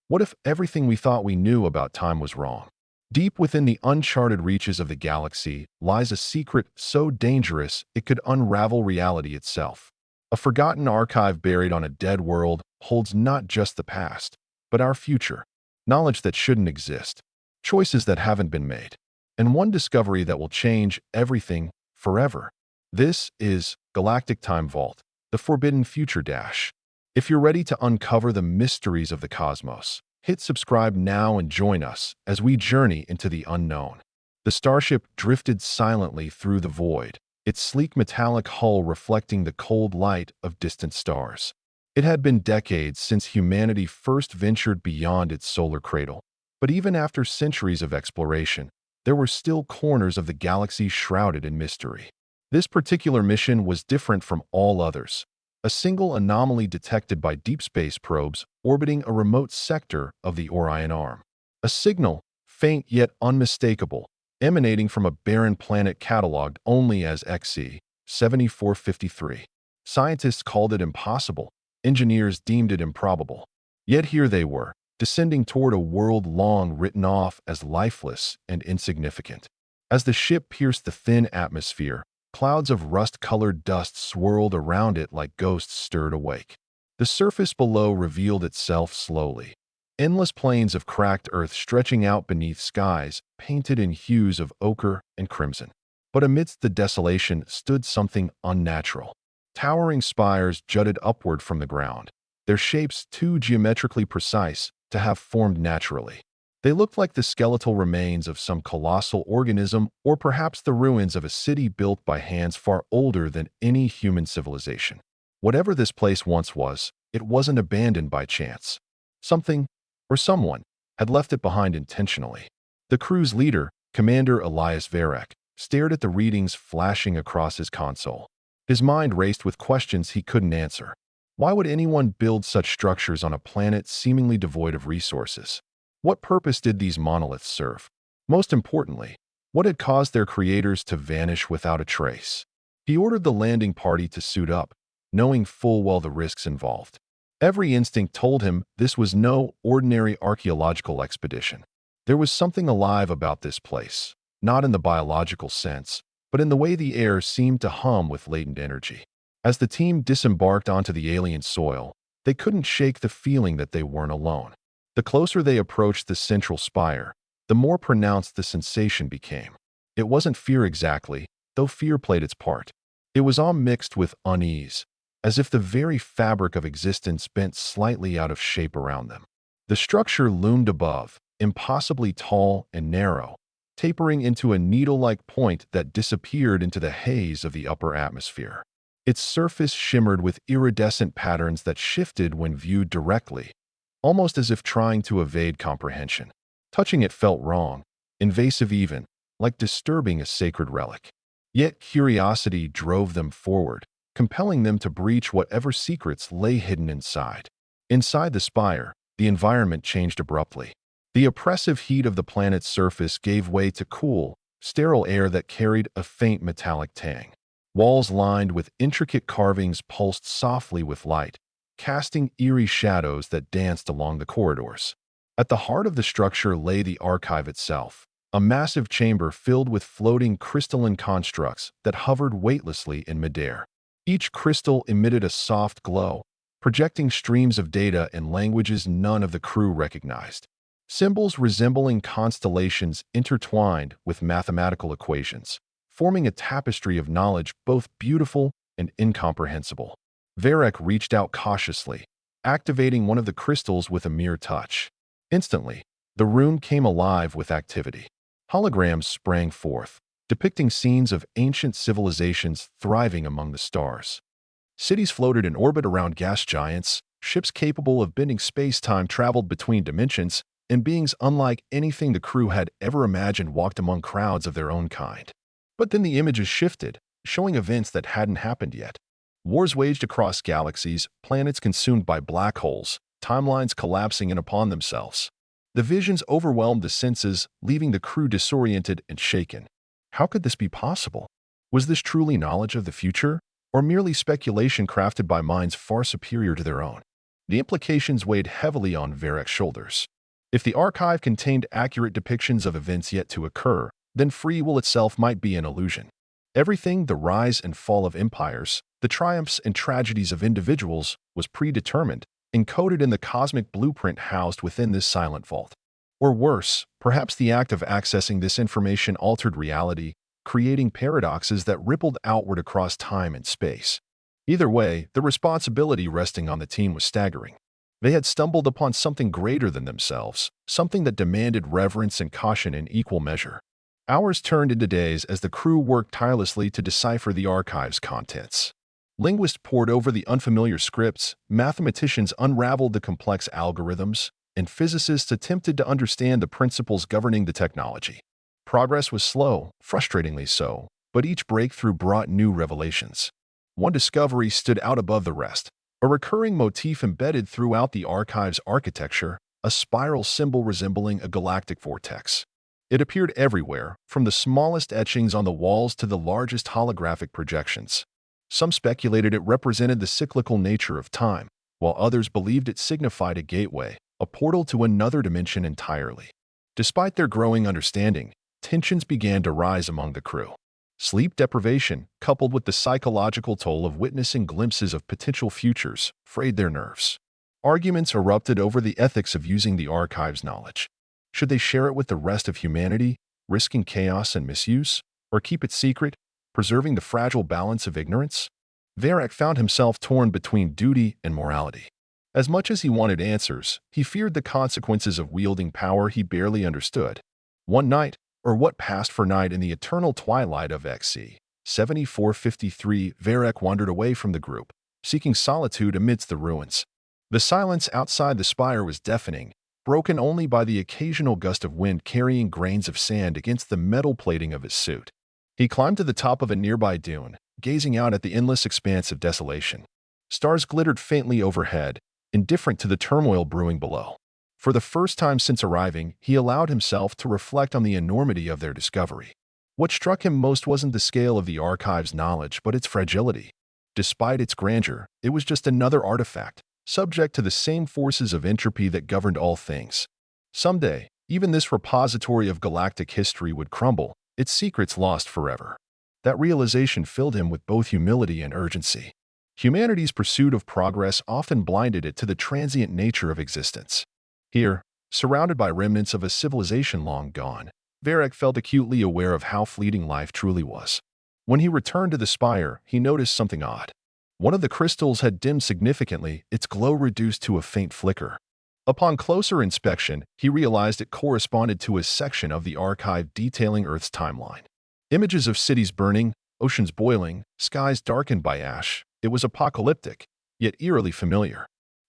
What if everything we thought we knew about time was wrong? Deep within the uncharted reaches of the galaxy lies a secret so dangerous it could unravel reality itself. A forgotten archive buried on a dead world holds not just the past, but our future, knowledge that shouldn't exist, choices that haven't been made, and one discovery that will change everything forever. This is Galactic Time Vault, the Forbidden Future Dash. If you're ready to uncover the mysteries of the cosmos, hit subscribe now and join us as we journey into the unknown. The starship drifted silently through the void, its sleek metallic hull reflecting the cold light of distant stars. It had been decades since humanity first ventured beyond its solar cradle, but even after centuries of exploration, there were still corners of the galaxy shrouded in mystery. This particular mission was different from all others. A single anomaly detected by deep space probes orbiting a remote sector of the Orion Arm. A signal, faint yet unmistakable, emanating from a barren planet cataloged only as XC 7453. Scientists called it impossible, engineers deemed it improbable. Yet here they were, descending toward a world long written off as lifeless and insignificant. As the ship pierced the thin atmosphere, clouds of rust-colored dust swirled around it like ghosts stirred awake. The surface below revealed itself slowly. Endless plains of cracked earth stretching out beneath skies painted in hues of ochre and crimson. But amidst the desolation stood something unnatural. Towering spires jutted upward from the ground, their shapes too geometrically precise to have formed naturally. They looked like the skeletal remains of some colossal organism or perhaps the ruins of a city built by hands far older than any human civilization. Whatever this place once was, it wasn't abandoned by chance. Something, or someone, had left it behind intentionally. The crew's leader, Commander Elias Varek, stared at the readings flashing across his console. His mind raced with questions he couldn't answer. Why would anyone build such structures on a planet seemingly devoid of resources? What purpose did these monoliths serve? Most importantly, what had caused their creators to vanish without a trace? He ordered the landing party to suit up, knowing full well the risks involved. Every instinct told him this was no ordinary archaeological expedition. There was something alive about this place, not in the biological sense, but in the way the air seemed to hum with latent energy. As the team disembarked onto the alien soil, they couldn't shake the feeling that they weren't alone. The closer they approached the central spire, the more pronounced the sensation became. It wasn't fear exactly, though fear played its part. It was all mixed with unease, as if the very fabric of existence bent slightly out of shape around them. The structure loomed above, impossibly tall and narrow, tapering into a needle-like point that disappeared into the haze of the upper atmosphere. Its surface shimmered with iridescent patterns that shifted when viewed directly, almost as if trying to evade comprehension. Touching it felt wrong, invasive even, like disturbing a sacred relic. Yet curiosity drove them forward, compelling them to breach whatever secrets lay hidden inside. Inside the spire, the environment changed abruptly. The oppressive heat of the planet's surface gave way to cool, sterile air that carried a faint metallic tang. Walls lined with intricate carvings pulsed softly with light, casting eerie shadows that danced along the corridors. At the heart of the structure lay the archive itself, a massive chamber filled with floating crystalline constructs that hovered weightlessly in midair. Each crystal emitted a soft glow, projecting streams of data in languages none of the crew recognized. Symbols resembling constellations intertwined with mathematical equations, forming a tapestry of knowledge both beautiful and incomprehensible. Varek reached out cautiously, activating one of the crystals with a mere touch. Instantly, the room came alive with activity. Holograms sprang forth, depicting scenes of ancient civilizations thriving among the stars. Cities floated in orbit around gas giants, ships capable of bending space-time traveled between dimensions, and beings unlike anything the crew had ever imagined walked among crowds of their own kind. But then the images shifted, showing events that hadn't happened yet. Wars waged across galaxies, planets consumed by black holes, timelines collapsing in upon themselves. The visions overwhelmed the senses, leaving the crew disoriented and shaken. How could this be possible? Was this truly knowledge of the future, or merely speculation crafted by minds far superior to their own? The implications weighed heavily on Varek's shoulders. If the archive contained accurate depictions of events yet to occur, then free will itself might be an illusion. Everything, the rise and fall of empires, the triumphs and tragedies of individuals, was predetermined, encoded in the cosmic blueprint housed within this silent vault. Or worse, perhaps the act of accessing this information altered reality, creating paradoxes that rippled outward across time and space. Either way, the responsibility resting on the team was staggering. They had stumbled upon something greater than themselves, something that demanded reverence and caution in equal measure. Hours turned into days as the crew worked tirelessly to decipher the archive's contents. Linguists pored over the unfamiliar scripts, mathematicians unraveled the complex algorithms, and physicists attempted to understand the principles governing the technology. Progress was slow, frustratingly so, but each breakthrough brought new revelations. One discovery stood out above the rest, a recurring motif embedded throughout the archive's architecture, a spiral symbol resembling a galactic vortex. It appeared everywhere, from the smallest etchings on the walls to the largest holographic projections. Some speculated it represented the cyclical nature of time, while others believed it signified a gateway, a portal to another dimension entirely. Despite their growing understanding, tensions began to rise among the crew. Sleep deprivation, coupled with the psychological toll of witnessing glimpses of potential futures, frayed their nerves. Arguments erupted over the ethics of using the archive's knowledge. Should they share it with the rest of humanity, risking chaos and misuse, or keep it secret, preserving the fragile balance of ignorance? Varek found himself torn between duty and morality. As much as he wanted answers, he feared the consequences of wielding power he barely understood. One night, or what passed for night in the eternal twilight of XC 7453, Varek wandered away from the group, seeking solitude amidst the ruins. The silence outside the spire was deafening, broken only by the occasional gust of wind carrying grains of sand against the metal plating of his suit. He climbed to the top of a nearby dune, gazing out at the endless expanse of desolation. Stars glittered faintly overhead, indifferent to the turmoil brewing below. For the first time since arriving, he allowed himself to reflect on the enormity of their discovery. What struck him most wasn't the scale of the archive's knowledge, but its fragility. Despite its grandeur, it was just another artifact, subject to the same forces of entropy that governed all things. Someday, even this repository of galactic history would crumble, its secrets lost forever. That realization filled him with both humility and urgency. Humanity's pursuit of progress often blinded it to the transient nature of existence. Here, surrounded by remnants of a civilization long gone, Varek felt acutely aware of how fleeting life truly was. When he returned to the spire, he noticed something odd. One of the crystals had dimmed significantly, its glow reduced to a faint flicker. Upon closer inspection, he realized it corresponded to a section of the archive detailing Earth's timeline. Images of cities burning, oceans boiling, skies darkened by ash. It was apocalyptic, yet eerily familiar.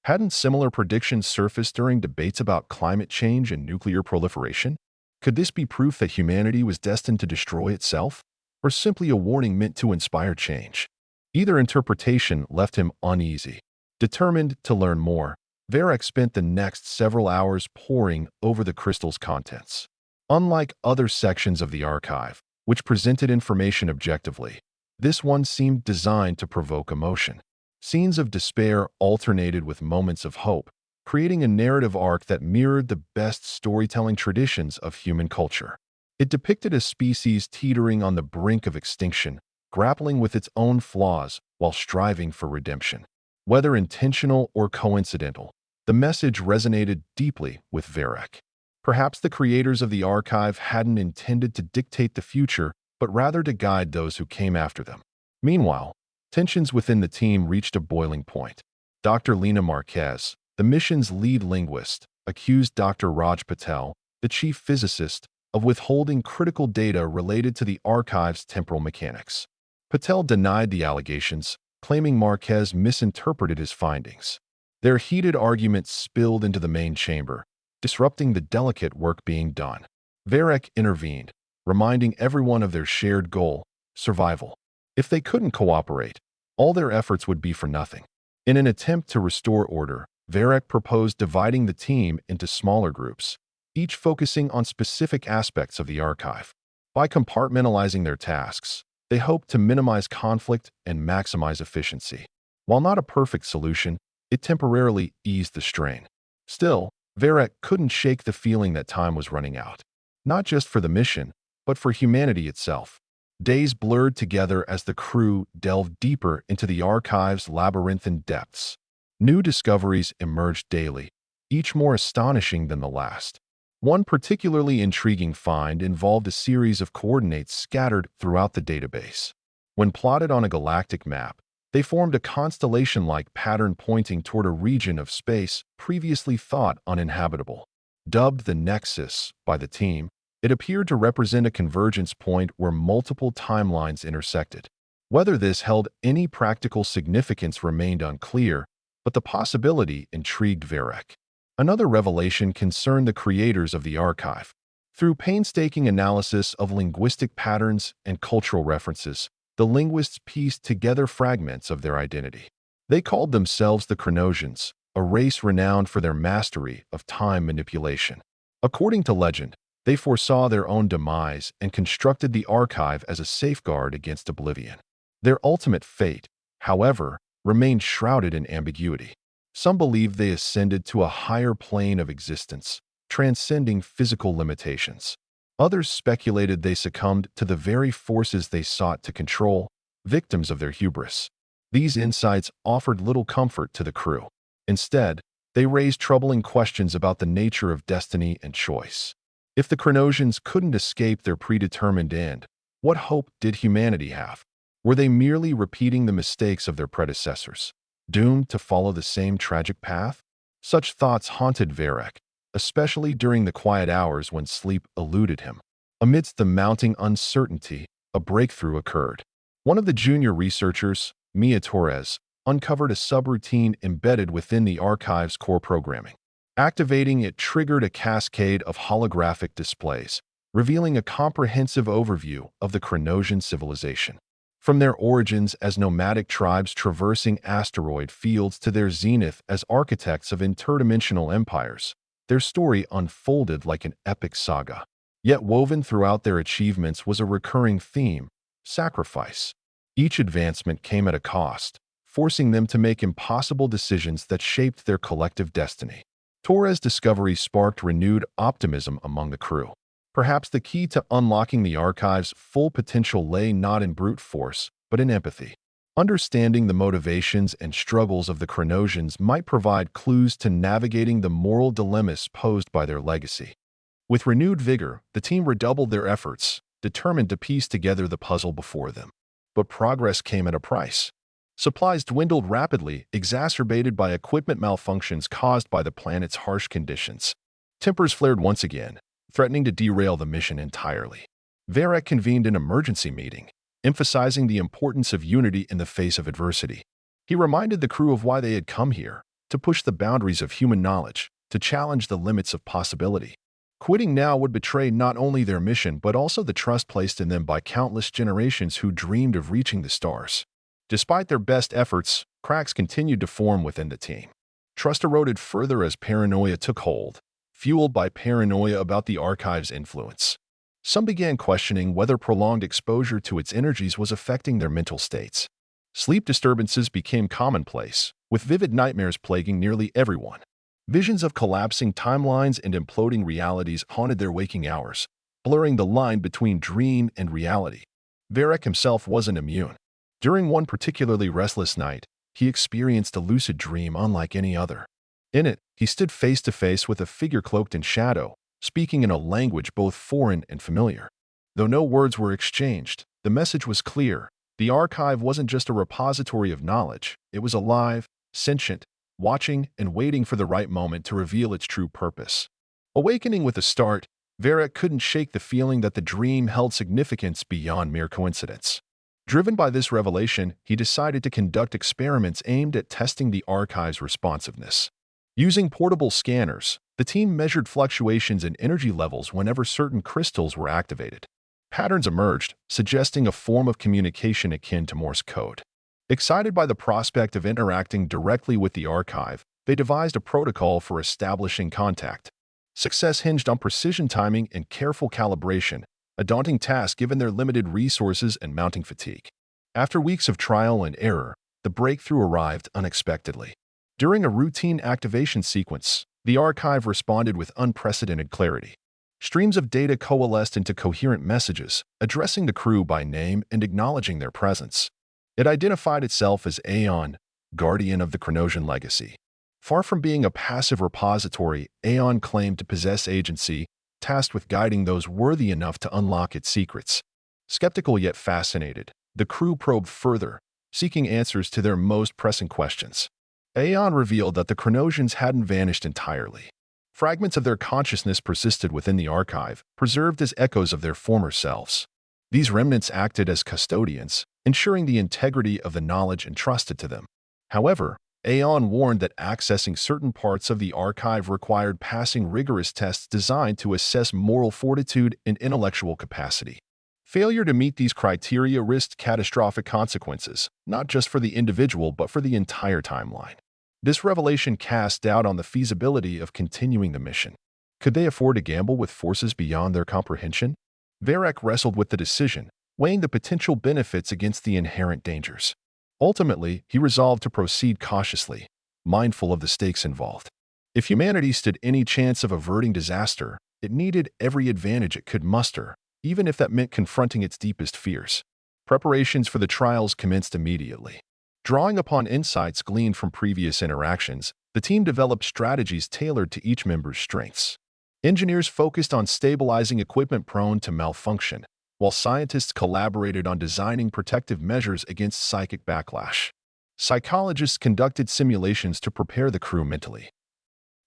Hadn't similar predictions surfaced during debates about climate change and nuclear proliferation? Could this be proof that humanity was destined to destroy itself, or simply a warning meant to inspire change? Either interpretation left him uneasy. Determined to learn more, Varek spent the next several hours poring over the crystal's contents. Unlike other sections of the archive, which presented information objectively, this one seemed designed to provoke emotion. Scenes of despair alternated with moments of hope, creating a narrative arc that mirrored the best storytelling traditions of human culture. It depicted a species teetering on the brink of extinction, grappling with its own flaws while striving for redemption. Whether intentional or coincidental, the message resonated deeply with Varek. Perhaps the creators of the archive hadn't intended to dictate the future, but rather to guide those who came after them. Meanwhile, tensions within the team reached a boiling point. Dr. Lena Marquez, the mission's lead linguist, accused Dr. Raj Patel, the chief physicist, of withholding critical data related to the archive's temporal mechanics. Patel denied the allegations, claiming Marquez misinterpreted his findings. Their heated arguments spilled into the main chamber, disrupting the delicate work being done. Varek intervened, reminding everyone of their shared goal, survival. If they couldn't cooperate, all their efforts would be for nothing. In an attempt to restore order, Varek proposed dividing the team into smaller groups, each focusing on specific aspects of the archive. By compartmentalizing their tasks, they hoped to minimize conflict and maximize efficiency. While not a perfect solution, It temporarily eased the strain. Still, Varek couldn't shake the feeling that time was running out. Not just for the mission, but for humanity itself. Days blurred together as the crew delved deeper into the archive's labyrinthine depths. New discoveries emerged daily, each more astonishing than the last. One particularly intriguing find involved a series of coordinates scattered throughout the database. When plotted on a galactic map, they formed a constellation-like pattern pointing toward a region of space previously thought uninhabitable. Dubbed the Nexus by the team, it appeared to represent a convergence point where multiple timelines intersected. Whether this held any practical significance remained unclear, but the possibility intrigued Varek. Another revelation concerned the creators of the archive. Through painstaking analysis of linguistic patterns and cultural references, the linguists pieced together fragments of their identity. They called themselves the Chronosians, a race renowned for their mastery of time manipulation. According to legend, they foresaw their own demise and constructed the archive as a safeguard against oblivion. Their ultimate fate, however, remained shrouded in ambiguity. Some believed they ascended to a higher plane of existence, transcending physical limitations. Others speculated they succumbed to the very forces they sought to control, victims of their hubris. These insights offered little comfort to the crew. Instead, they raised troubling questions about the nature of destiny and choice. If the Chronosians couldn't escape their predetermined end, what hope did humanity have? Were they merely repeating the mistakes of their predecessors, doomed to follow the same tragic path? Such thoughts haunted Varek, especially during the quiet hours when sleep eluded him. Amidst the mounting uncertainty, a breakthrough occurred. One of the junior researchers, Mia Torres, uncovered a subroutine embedded within the archive's core programming. Activating it triggered a cascade of holographic displays, revealing a comprehensive overview of the Chronosian civilization. From their origins as nomadic tribes traversing asteroid fields to their zenith as architects of interdimensional empires, their story unfolded like an epic saga. Yet woven throughout their achievements was a recurring theme: sacrifice. Each advancement came at a cost, forcing them to make impossible decisions that shaped their collective destiny. Torres' discovery sparked renewed optimism among the crew. Perhaps the key to unlocking the archive's full potential lay not in brute force, but in empathy. Understanding the motivations and struggles of the Chronosians might provide clues to navigating the moral dilemmas posed by their legacy. With renewed vigor, the team redoubled their efforts, determined to piece together the puzzle before them. But progress came at a price. Supplies dwindled rapidly, exacerbated by equipment malfunctions caused by the planet's harsh conditions. Tempers flared once again, threatening to derail the mission entirely. Varek convened an emergency meeting, emphasizing the importance of unity in the face of adversity. He reminded the crew of why they had come here: to push the boundaries of human knowledge, to challenge the limits of possibility. Quitting now would betray not only their mission but also the trust placed in them by countless generations who dreamed of reaching the stars. Despite their best efforts, cracks continued to form within the team. Trust eroded further as paranoia took hold, fueled by paranoia about the archive's influence. Some began questioning whether prolonged exposure to its energies was affecting their mental states. Sleep disturbances became commonplace, with vivid nightmares plaguing nearly everyone. Visions of collapsing timelines and imploding realities haunted their waking hours, blurring the line between dream and reality. Varek himself wasn't immune. During one particularly restless night, he experienced a lucid dream unlike any other. In it, he stood face to face with a figure cloaked in shadow, speaking in a language both foreign and familiar. Though no words were exchanged, the message was clear. The archive wasn't just a repository of knowledge, it was alive, sentient, watching and waiting for the right moment to reveal its true purpose. Awakening with a start, Varek couldn't shake the feeling that the dream held significance beyond mere coincidence. Driven by this revelation, he decided to conduct experiments aimed at testing the archive's responsiveness. Using portable scanners, the team measured fluctuations in energy levels whenever certain crystals were activated. Patterns emerged, suggesting a form of communication akin to Morse code. Excited by the prospect of interacting directly with the archive, they devised a protocol for establishing contact. Success hinged on precision timing and careful calibration, a daunting task given their limited resources and mounting fatigue. After weeks of trial and error, the breakthrough arrived unexpectedly. During a routine activation sequence, the archive responded with unprecedented clarity. Streams of data coalesced into coherent messages, addressing the crew by name and acknowledging their presence. It identified itself as Aeon, guardian of the Chronosian legacy. Far from being a passive repository, Aeon claimed to possess agency, tasked with guiding those worthy enough to unlock its secrets. Skeptical yet fascinated, the crew probed further, seeking answers to their most pressing questions. Aeon revealed that the Chronosians hadn't vanished entirely. Fragments of their consciousness persisted within the archive, preserved as echoes of their former selves. These remnants acted as custodians, ensuring the integrity of the knowledge entrusted to them. However, Aeon warned that accessing certain parts of the archive required passing rigorous tests designed to assess moral fortitude and intellectual capacity. Failure to meet these criteria risked catastrophic consequences, not just for the individual but for the entire timeline. This revelation cast doubt on the feasibility of continuing the mission. Could they afford to gamble with forces beyond their comprehension? Varek wrestled with the decision, weighing the potential benefits against the inherent dangers. Ultimately, he resolved to proceed cautiously, mindful of the stakes involved. If humanity stood any chance of averting disaster, it needed every advantage it could muster, even if that meant confronting its deepest fears. Preparations for the trials commenced immediately. Drawing upon insights gleaned from previous interactions, the team developed strategies tailored to each member's strengths. Engineers focused on stabilizing equipment prone to malfunction, while scientists collaborated on designing protective measures against psychic backlash. Psychologists conducted simulations to prepare the crew mentally,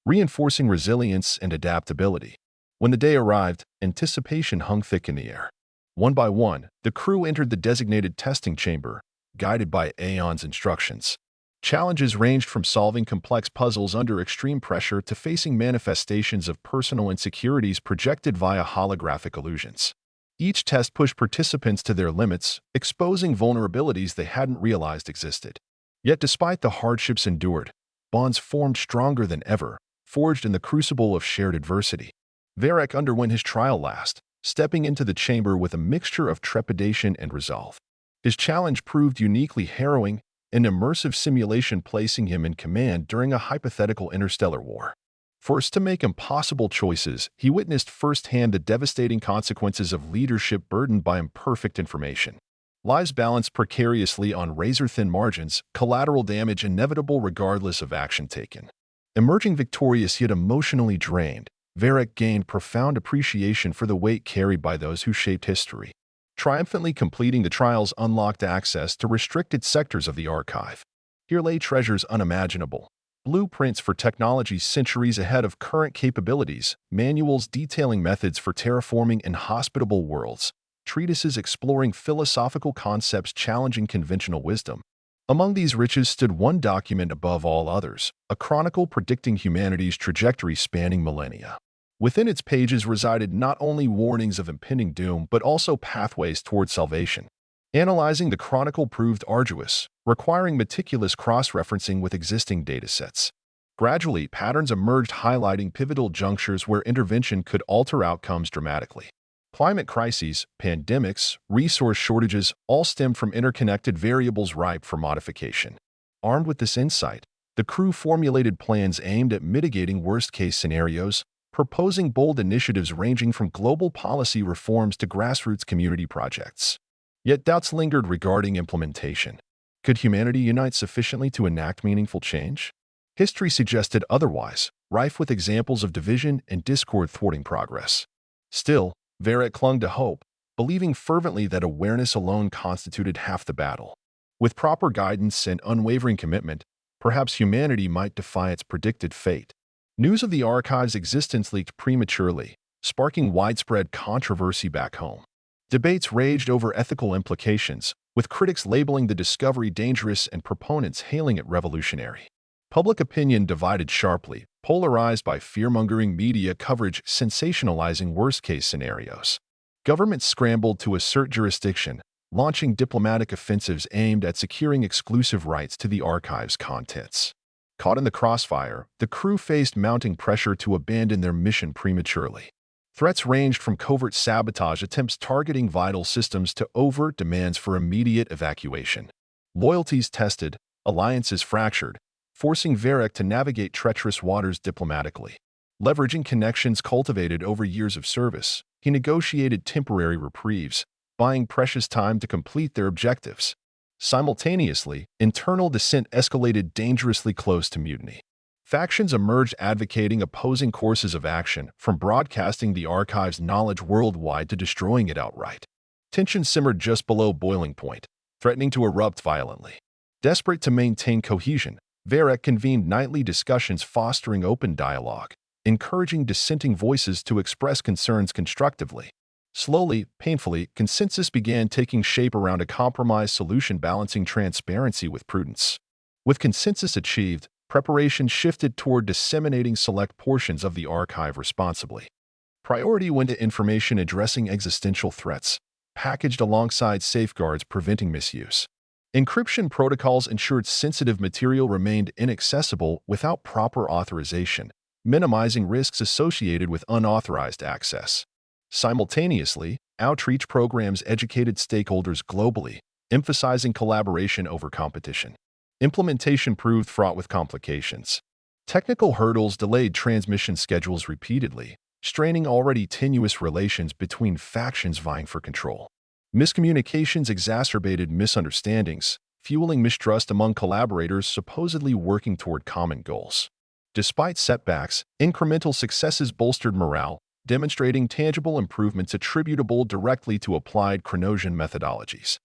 reinforcing resilience and adaptability. When the day arrived, anticipation hung thick in the air. One by one, the crew entered the designated testing chamber, guided by Aeon's instructions. Challenges ranged from solving complex puzzles under extreme pressure to facing manifestations of personal insecurities projected via holographic illusions. Each test pushed participants to their limits, exposing vulnerabilities they hadn't realized existed. Yet despite the hardships endured, bonds formed stronger than ever, forged in the crucible of shared adversity. Varek underwent his trial last, stepping into the chamber with a mixture of trepidation and resolve. His challenge proved uniquely harrowing, an immersive simulation placing him in command during a hypothetical interstellar war. Forced to make impossible choices, he witnessed firsthand the devastating consequences of leadership burdened by imperfect information. Lives balanced precariously on razor-thin margins, collateral damage inevitable regardless of action taken. Emerging victorious yet emotionally drained, Varek gained profound appreciation for the weight carried by those who shaped history. Triumphantly completing the trials unlocked access to restricted sectors of the archive. Here lay treasures unimaginable. Blueprints for technologies centuries ahead of current capabilities, manuals detailing methods for terraforming inhospitable worlds, treatises exploring philosophical concepts challenging conventional wisdom. Among these riches stood one document above all others, a chronicle predicting humanity's trajectory spanning millennia. Within its pages resided not only warnings of impending doom but also pathways toward salvation. Analyzing the chronicle proved arduous, requiring meticulous cross-referencing with existing datasets. Gradually, patterns emerged highlighting pivotal junctures where intervention could alter outcomes dramatically. Climate crises, pandemics, resource shortages all stemmed from interconnected variables ripe for modification. Armed with this insight, the crew formulated plans aimed at mitigating worst-case scenarios, proposing bold initiatives ranging from global policy reforms to grassroots community projects. Yet doubts lingered regarding implementation. Could humanity unite sufficiently to enact meaningful change? History suggested otherwise, rife with examples of division and discord thwarting progress. Still, Varek clung to hope, believing fervently that awareness alone constituted half the battle. With proper guidance and unwavering commitment, perhaps humanity might defy its predicted fate. News of the archive's existence leaked prematurely, sparking widespread controversy back home. Debates raged over ethical implications, with critics labeling the discovery dangerous and proponents hailing it revolutionary. Public opinion divided sharply, polarized by fear-mongering media coverage sensationalizing worst-case scenarios. Governments scrambled to assert jurisdiction, launching diplomatic offensives aimed at securing exclusive rights to the archive's contents. Caught in the crossfire, the crew faced mounting pressure to abandon their mission prematurely. Threats ranged from covert sabotage attempts targeting vital systems to overt demands for immediate evacuation. Loyalties tested, alliances fractured, forcing Varek to navigate treacherous waters diplomatically. Leveraging connections cultivated over years of service, he negotiated temporary reprieves, buying precious time to complete their objectives. Simultaneously, internal dissent escalated dangerously close to mutiny. Factions emerged advocating opposing courses of action, from broadcasting the archive's knowledge worldwide to destroying it outright. Tension simmered just below boiling point, threatening to erupt violently. Desperate to maintain cohesion, Varek convened nightly discussions fostering open dialogue, encouraging dissenting voices to express concerns constructively. Slowly, painfully, consensus began taking shape around a compromise solution balancing transparency with prudence. With consensus achieved, preparation shifted toward disseminating select portions of the archive responsibly. Priority went to information addressing existential threats, packaged alongside safeguards preventing misuse. Encryption protocols ensured sensitive material remained inaccessible without proper authorization, minimizing risks associated with unauthorized access. Simultaneously, outreach programs educated stakeholders globally, emphasizing collaboration over competition. Implementation proved fraught with complications. Technical hurdles delayed transmission schedules repeatedly, straining already tenuous relations between factions vying for control. Miscommunications exacerbated misunderstandings, fueling mistrust among collaborators supposedly working toward common goals. Despite setbacks, incremental successes bolstered morale, demonstrating tangible improvements attributable directly to applied Chronosian methodologies.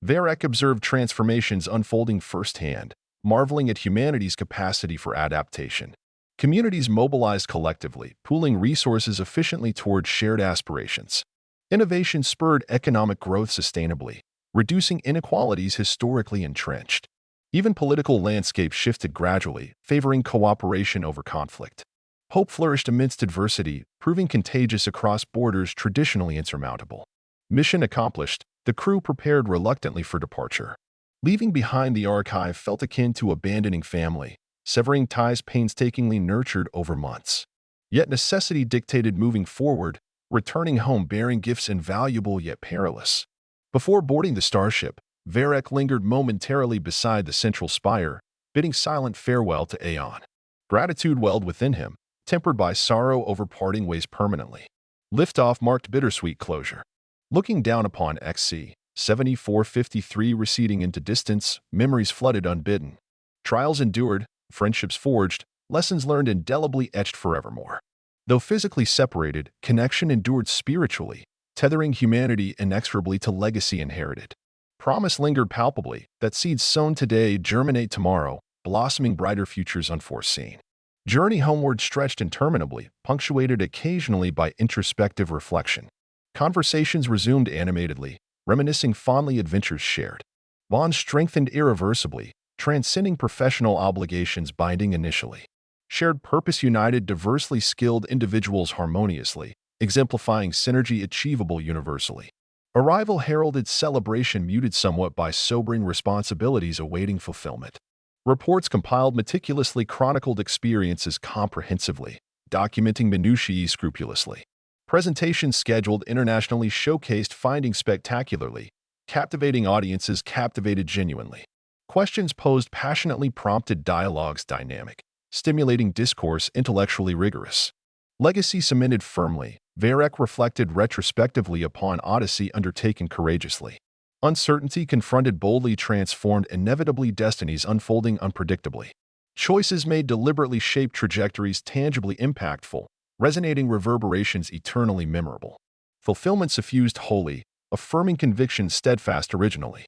Varek observed transformations unfolding firsthand, marveling at humanity's capacity for adaptation. Communities mobilized collectively, pooling resources efficiently toward shared aspirations. Innovation spurred economic growth sustainably, reducing inequalities historically entrenched. Even political landscapes shifted gradually, favoring cooperation over conflict. Hope flourished amidst adversity, proving contagious across borders traditionally insurmountable. Mission accomplished, the crew prepared reluctantly for departure. Leaving behind the archive felt akin to abandoning family, severing ties painstakingly nurtured over months. Yet necessity dictated moving forward, returning home bearing gifts invaluable yet perilous. Before boarding the starship, Varek lingered momentarily beside the central spire, bidding silent farewell to Aeon. Gratitude welled within him, tempered by sorrow over parting ways permanently. Liftoff marked bittersweet closure. Looking down upon XC 7453 receding into distance, memories flooded unbidden. Trials endured, friendships forged, lessons learned indelibly etched forevermore. Though physically separated, connection endured spiritually, tethering humanity inexorably to legacy inherited. Promise lingered palpably that seeds sown today germinate tomorrow, blossoming brighter futures unforeseen. Journey homeward stretched interminably, punctuated occasionally by introspective reflection. Conversations resumed animatedly, reminiscing fondly adventures shared. Bonds strengthened irreversibly, transcending professional obligations binding initially. Shared purpose united diversely skilled individuals harmoniously, exemplifying synergy achievable universally. Arrival heralded celebration muted somewhat by sobering responsibilities awaiting fulfillment. Reports compiled meticulously chronicled experiences comprehensively, documenting minutiae scrupulously. Presentations scheduled internationally showcased findings spectacularly, captivating audiences captivated genuinely. Questions posed passionately prompted dialogues dynamic, stimulating discourse intellectually rigorous. Legacy cemented firmly, Varek reflected retrospectively upon Odyssey undertaken courageously. Uncertainty confronted boldly transformed inevitably destinies unfolding unpredictably. Choices made deliberately shaped trajectories tangibly impactful, resonating reverberations eternally memorable. Fulfillment suffused wholly, affirming conviction steadfast originally.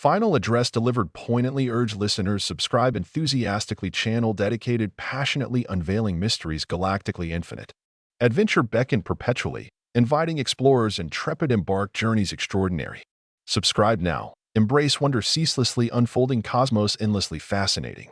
Final address delivered poignantly urged listeners subscribe enthusiastically channel dedicated passionately unveiling mysteries galactically infinite. Adventure beckoned perpetually, inviting explorers and intrepid embark journeys extraordinary. Subscribe now. Embrace wonder ceaselessly unfolding cosmos endlessly fascinating.